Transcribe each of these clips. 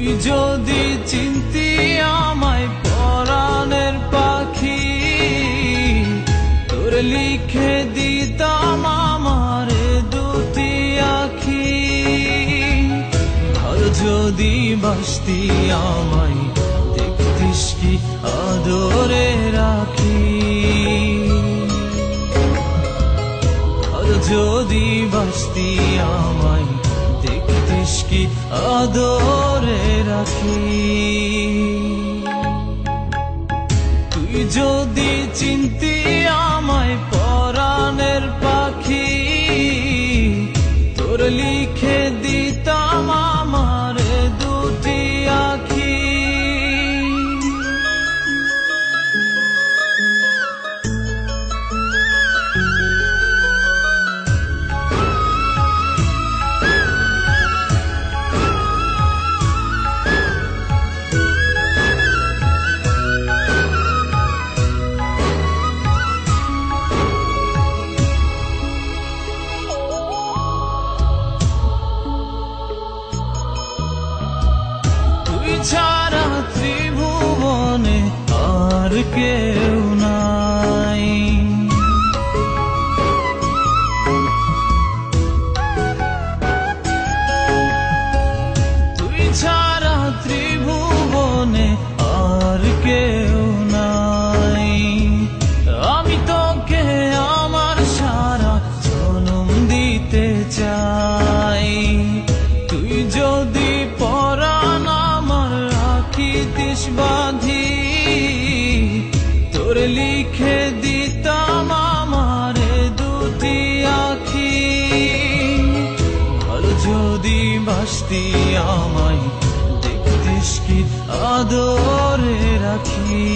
তুই যদি চিনতি আমায় পরাণের পাখি, তোর লিখে দিতাম আমার দুটি আখি। আর যদি বাসতি আমায় দেখতিস কি আদরে রাখি। আর যদি বাসতি আমায় দেখতিস কি আদরে রাখি। তুই যদি চিনতি আমায় পরাণের পাখি, তোর লিখে দিতাম আমার দুটি আখি। ছাড়া ত্রিভুবনে আর কেউ নাই। তুই ছাড়া ত্রিভুবনে আর কেউ নাই। আমি তোকে আমার সারা জনম দিতে চাই। তুই যদি পরাণ রাখিতিস বাঁধি, তোর লিখে দিতাম আমার দুটি আখি। আর যদি বাসতি আমায় দেখতিস কি আদরে রাখি।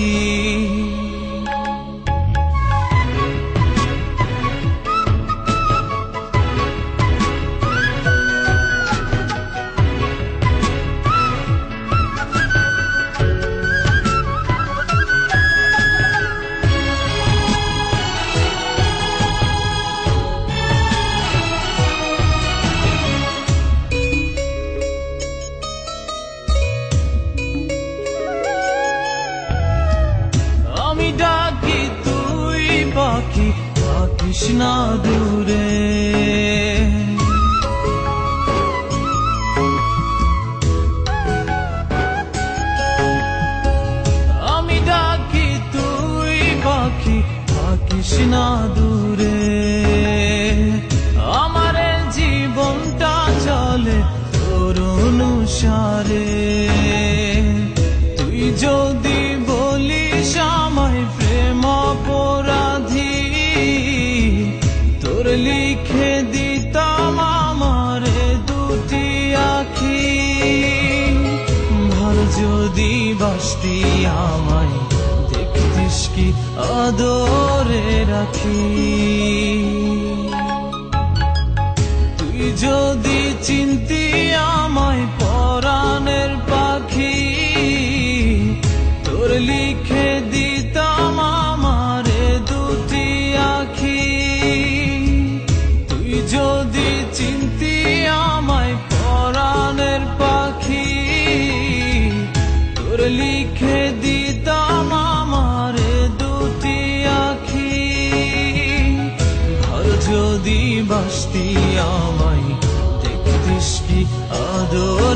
আমি ডাকি তুই পাখি থাকিস না দূরে। আমি ডাকি তুই পাখি থাকিস না দূরে। আমার জীবনটা চলে তোর অনুসারে। তুই যদি বলিস আমায় প্রেম অপরাধী, তোর লিখে দিতাম আমার দুটি আখি। ভালো যদি বাসতি আমায় দেখতিস কি আদরে রাখি। তুই যদি চিনতি আমায় পরাণের পাখি, তোর লিখে দিতাম আমার দুটি আখি। তুই যদি চিনতি আমায় পরাণের পাখি, তোর লিখে দিতাম আমার দুটি আখি। আর যদি বাসতি আমায় দেখতিস কি আদর